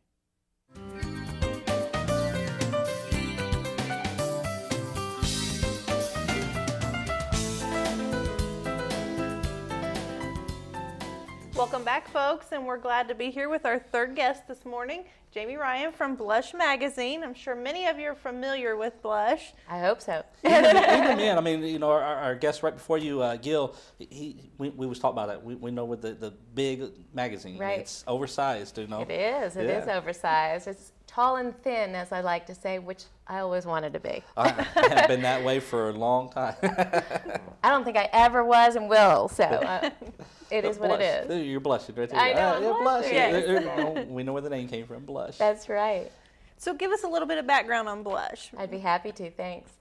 Welcome back, folks, and we're glad to be here with our third guest this morning, Jamie Ryan from Blush Magazine. I'm sure many of you are familiar with Blush. I hope so. Even then, I mean, you know, our guest right before you, Gil, we was talking about it. We know with the big magazine, Right. It's oversized, you know. It is oversized. It's tall and thin, as I like to say, which I always wanted to be. I have been that way for a long time. I don't think I ever was and will, so it is what it is. You're blushing right there. I know, I'm You're blushing. Yes. We know where the name came from, Blush. That's right. So give us a little bit of background on Blush. I'd be happy to, thanks.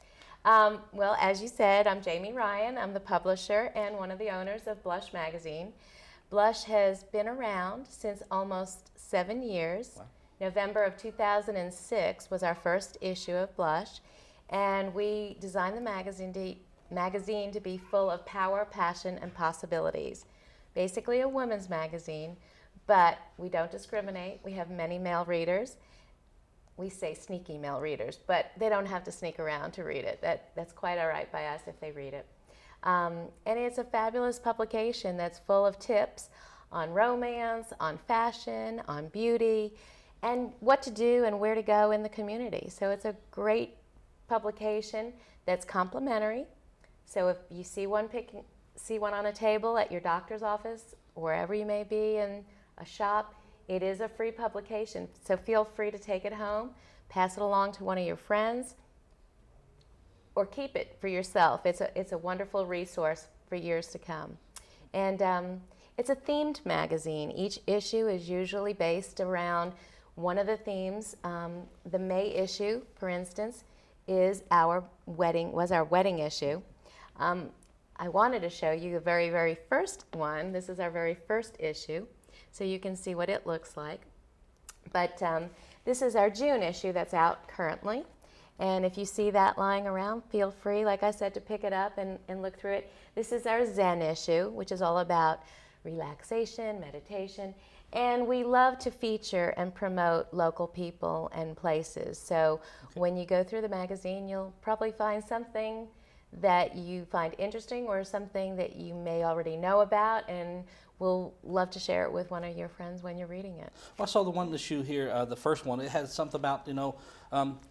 Well, as you said, I'm Jamie Ryan. I'm the publisher and one of the owners of Blush Magazine. Blush has been around since almost 7 years. Wow. November of 2006 was our first issue of Blush, and we designed the magazine to be full of power, passion, and possibilities. Basically a women's magazine, but we don't discriminate. We have many male readers. We say sneaky male readers, but they don't have to sneak around to read it. That's quite all right by us if they read it. And it's a fabulous publication that's full of tips on romance, on fashion, on beauty, and what to do and where to go in the community. So it's a great publication that's complimentary. So if you see one on a table at your doctor's office, wherever you may be in a shop, it is a free publication. So feel free to take it home, pass it along to one of your friends, or keep it for yourself. It's a wonderful resource for years to come. And it's a themed magazine. Each issue is usually based around one of the themes. The May issue, for instance, was our wedding issue. I wanted to show you the very, very first one. This is our very first issue, so you can see what it looks like. But this is our June issue that's out currently. And if you see that lying around, feel free, like I said, to pick it up and look through it. This is our Zen issue, which is all about relaxation, meditation. And we love to feature and promote local people and places. So when you go through the magazine, you'll probably find something that you find interesting or something that you may already know about, and we'll love to share it with one of your friends when you're reading it. Well, I saw the one issue here, the first one. It had something about,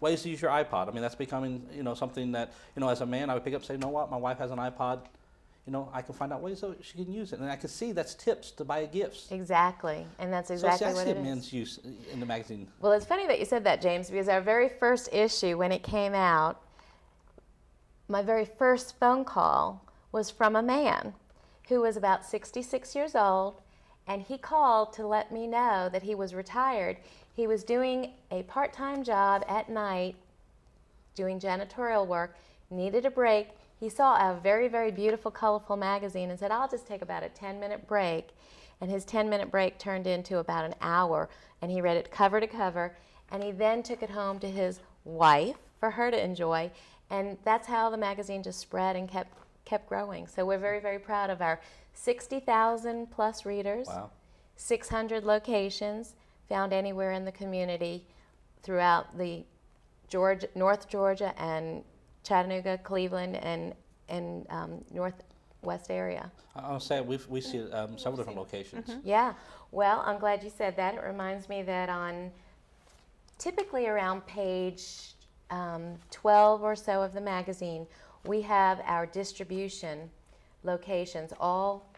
ways to use your iPod. I mean, that's becoming, something that, as a man, I would pick up and say, you know what, my wife has an iPod. I can find out ways that she can use it. And I can see that's tips to buy gifts. Exactly, and that's exactly what it is. men's use in the magazine. Well, it's funny that you said that, James, because our very first issue, when it came out, my very first phone call was from a man who was about 66 years old, and he called to let me know that he was retired. He was doing a part-time job at night, doing janitorial work, needed a break. He saw a very, very beautiful, colorful magazine and said, I'll just take about a 10-minute break. And his 10-minute break turned into about an hour, and he read it cover to cover, and he then took it home to his wife for her to enjoy. And that's how the magazine just spread and kept growing. So we're very, very proud of our 60,000 plus readers, wow. 600 locations found anywhere in the community throughout the North Georgia and Chattanooga, Cleveland, and Northwest area. I'll say we see several different locations. Mm-hmm. Yeah. Well, I'm glad you said that. It reminds me that on typically around page 12 or so of the magazine, we have our distribution locations all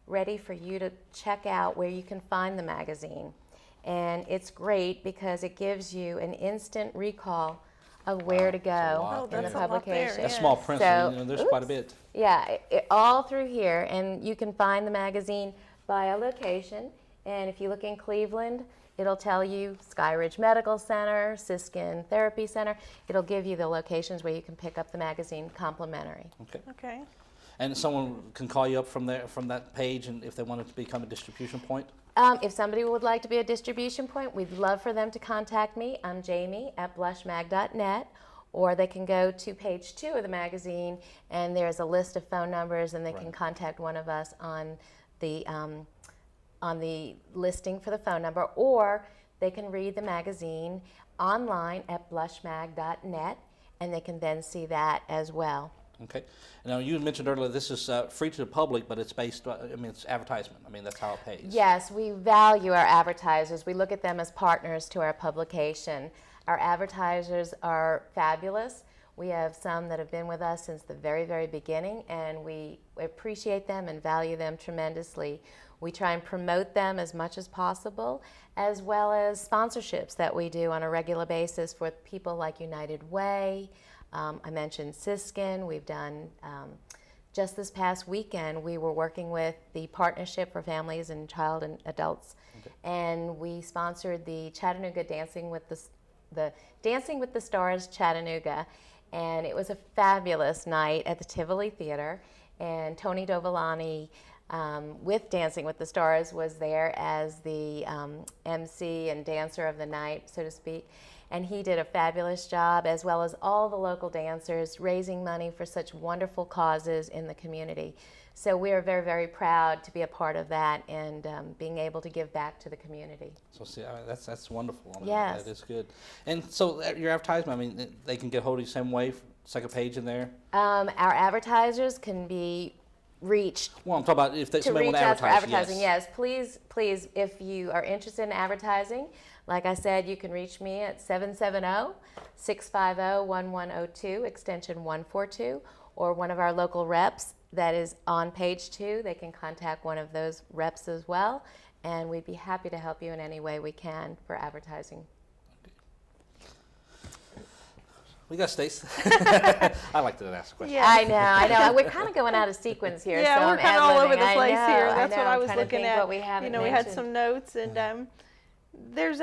ready for you to check out where you can find the magazine. And it's great because it gives you an instant recall of where to go in the publication. That's small print, so there's quite a bit. Yeah, all through here, and you can find the magazine by a location. And if you look in Cleveland, it'll tell you Skyridge Medical Center, Siskin Therapy Center. It'll give you the locations where you can pick up the magazine complimentary. Okay. And someone can call you up from that page, and if they wanted to become a distribution point? If somebody would like to be a distribution point, we'd love for them to contact me. I'm Jamie at blushmag.net, or they can go to page 2 of the magazine, and there's a list of phone numbers, and they can Right. contact one of us on the listing for the phone number, or they can read the magazine online at blushmag.net, and they can then see that as well. Okay. Now, you mentioned earlier this is free to the public, but it's based, it's advertisement. I mean, that's how it pays. Yes, we value our advertisers. We look at them as partners to our publication. Our advertisers are fabulous. We have some that have been with us since the very, very beginning, and we appreciate them and value them tremendously. We try and promote them as much as possible, as well as sponsorships that we do on a regular basis for people like United Way. I mentioned Siskin. We've done, just this past weekend, we were working with the Partnership for Families and Child and Adults, and we sponsored the Chattanooga Dancing with the Stars Chattanooga, and it was a fabulous night at the Tivoli Theater, and Tony Dovolani with Dancing with the Stars was there as the MC and dancer of the night, so to speak. And he did a fabulous job, as well as all the local dancers, raising money for such wonderful causes in the community. So we are very, very proud to be a part of that and being able to give back to the community. So see, that's wonderful. I mean, Yes. that is good. And so your advertisement, I mean, they can get hold of you the same way, second page in there? Our advertisers can be reached. Well, I'm talking about if somebody reach want to us for advertise. advertising, yes. Please, if you are interested in advertising, like I said, you can reach me at 770-650-1102, extension 142, or one of our local reps that is on page 2. They can contact one of those reps as well, and we'd be happy to help you in any way we can for advertising. We got Stace. I like to ask questions. Yeah. I know. We're kind of going out of sequence here. Yeah, so we're kind of all over the I place know, here. That's what I I'm was trying to looking think at. what we haven't we had mentioned. some notes, and there's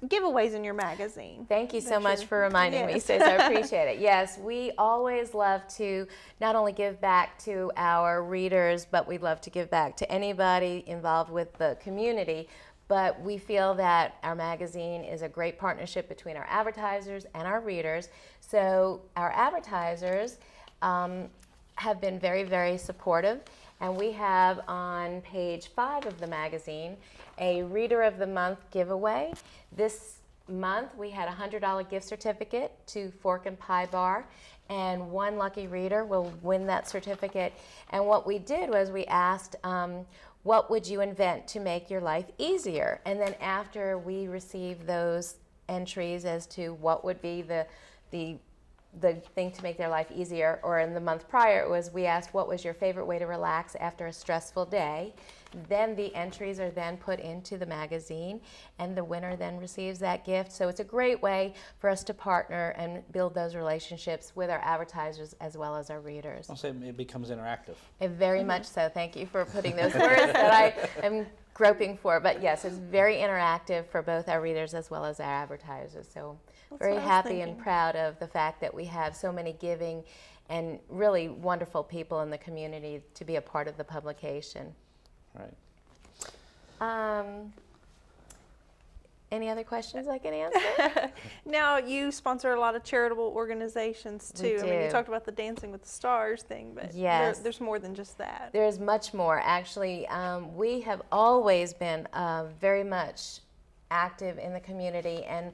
giveaways in your magazine. Thank you so Make much sure- for reminding me, Yes. Stace. I appreciate it. Yes, we always love to not only give back to our readers, but we love to give back to anybody involved with the community. But we feel that our magazine is a great partnership between our advertisers and our readers. So our advertisers have been very, very supportive. And we have on page 5 of the magazine a Reader of the Month giveaway. This month we had a $100 gift certificate to Fork and Pie Bar, and one lucky reader will win that certificate. And what we did was we asked, what would you invent to make your life easier? And then after we received those entries as to what would be the thing to make their life easier, or in the month prior it was we asked what was your favorite way to relax after a stressful day. Then the entries are then put into the magazine, and the winner then receives that gift. So it's a great way for us to partner and build those relationships with our advertisers as well as our readers. I'll say it becomes interactive. Very much so. Thank you for putting those words that I am groping for. But yes, it's very interactive for both our readers as well as our advertisers. So very what I was happy and thinking. proud of the fact that we have so many giving and really wonderful people in the community to be a part of the publication. Right. Any other questions I can answer? Now, you sponsor a lot of charitable organizations too. We I mean, you do. talked about the Dancing with the Stars thing, but Yes. there's more than just that. There's much more. Actually, we have always been very much active in the community and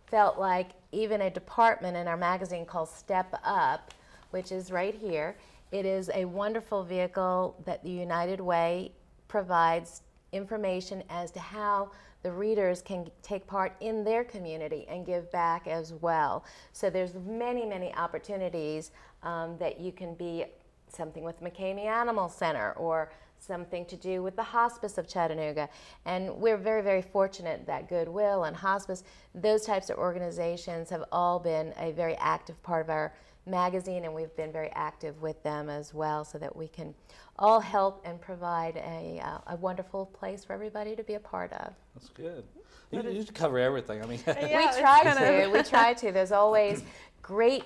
felt like even a department in our magazine called Step Up, which is right here, it is a wonderful vehicle that the United Way provides information as to how the readers can take part in their community and give back as well. So there's many, many opportunities that you can be something with McCamey Animal Center or something to do with the Hospice of Chattanooga. And we're very, very fortunate that Goodwill and Hospice, those types of organizations have all been a very active part of our magazine, and we've been very active with them as well so that we can all help and provide a wonderful place for everybody to be a part of. That's good. You used to cover everything. I mean, Yeah, we try it's to. We try to. There's always great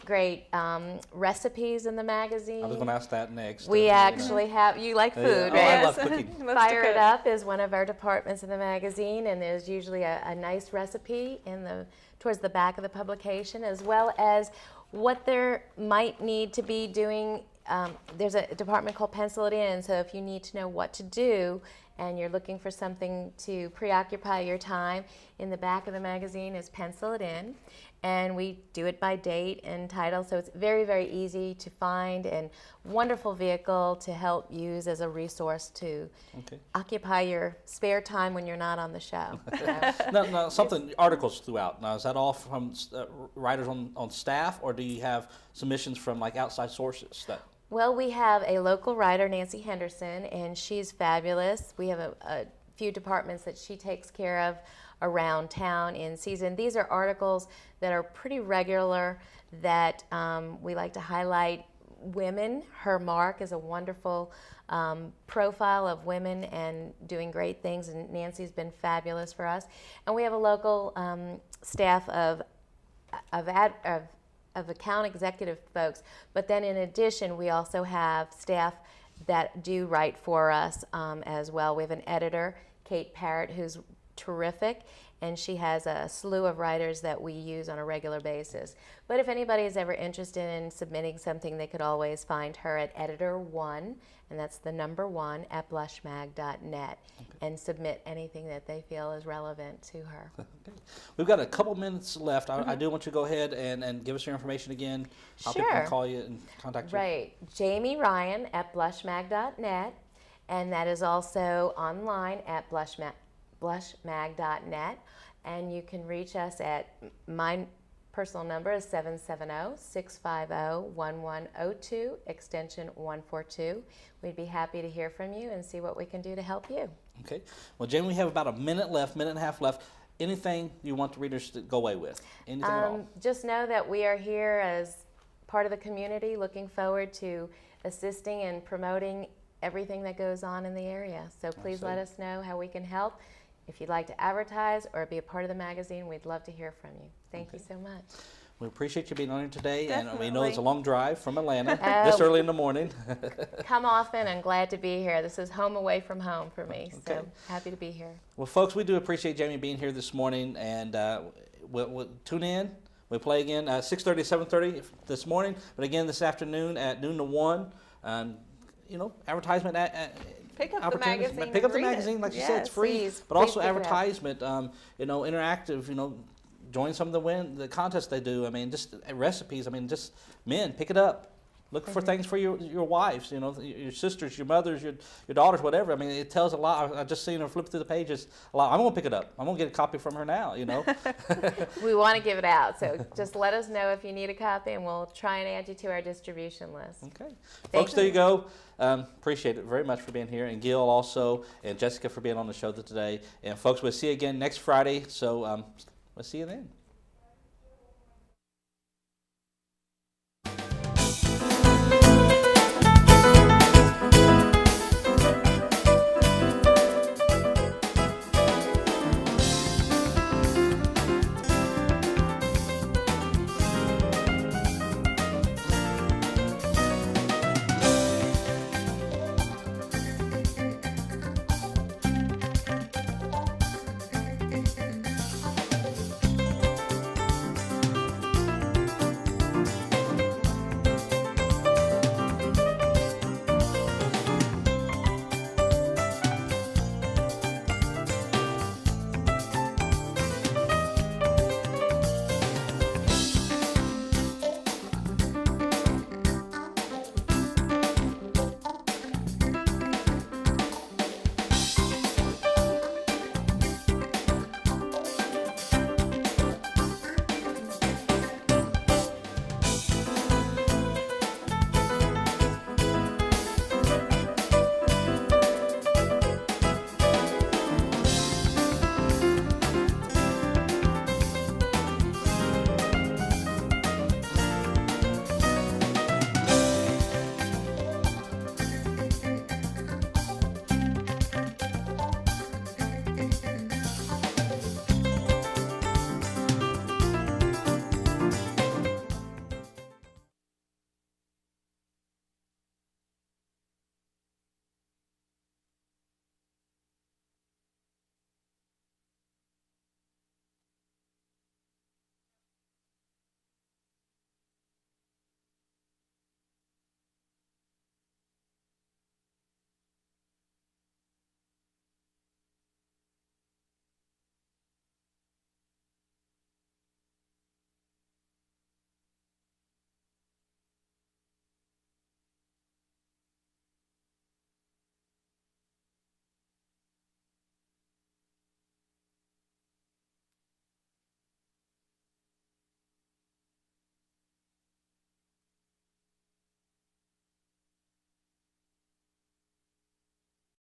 recipes in the magazine. I was going to ask that next. We actually have. You like food, Yeah. right? I love cooking. Loves to Fire It cook. Up is one of our departments in the magazine, and there's usually a nice recipe in the towards the back of the publication, as well as what there might need to be doing. There's a department called Pencil It In, so if you need to know what to do and you're looking for something to preoccupy your time, in the back of the magazine is Pencil It In, and we do it by date and title, so it's very, very easy to find and wonderful vehicle to help use as a resource to occupy your spare time when you're not on the show. So. Now, something, articles throughout. Now, is that all from writers on staff, or do you have submissions from like outside sources? Well, we have a local writer, Nancy Henderson, and she's fabulous. We have a few departments that she takes care of around town in season. These are articles that are pretty regular that we like to highlight women. Her Mark is a wonderful profile of women and doing great things, and Nancy's been fabulous for us. And we have a local staff of account executive folks, but then in addition we also have staff that do write for us as well. We have an editor, Kate Parrott, who's terrific, and she has a slew of writers that we use on a regular basis. But if anybody is ever interested in submitting something, they could always find her at editor1, and that's the number 1 at blushmag.net, and submit anything that they feel is relevant to her. Okay. We've got a couple minutes left. I do want you to go ahead and give us your information again. How people can call you and contact you. Right. Jamie Ryan at blushmag.net, and that is also online at blushmag.net, and you can reach us at my personal number is 770-650-1102, extension 142. We'd be happy to hear from you and see what we can do to help you. Okay. Well, Jamie, we have about a minute and a half left. Anything you want the readers to go away with? Anything at all? Just know that we are here as part of the community, looking forward to assisting and promoting everything that goes on in the area. So please let us know how we can help. If you'd like to advertise or be a part of the magazine, we'd love to hear from you. Thank you so much. We appreciate you being on here today, Definitely. and we know it's a long drive from Atlanta this early in the morning. Come often. I'm glad to be here. This is home away from home for me, so happy to be here. Well, folks, we do appreciate Jamie being here this morning, and we'll tune in. We play again 6:30, 7:30 this morning, but again this afternoon at noon to 1. Advertisement Pick up the magazine. Pick up the magazine, like you said, it's free. Please, but also advertisement, interactive. Join some of the contests they do. I mean, just recipes. I mean, just men, pick it up. Look for things for your wives. Your sisters, your mothers, your daughters, whatever. I mean, it tells a lot. I just seen her flip through the pages a lot. I'm gonna pick it up. I'm gonna get a copy from her now. We want to give it out, so just let us know if you need a copy, and we'll try and add you to our distribution list. Okay, folks, there you go. Appreciate it very much for being here, and Gil also, and Jessica for being on the show today. And folks, we'll see you again next Friday. So we'll see you then.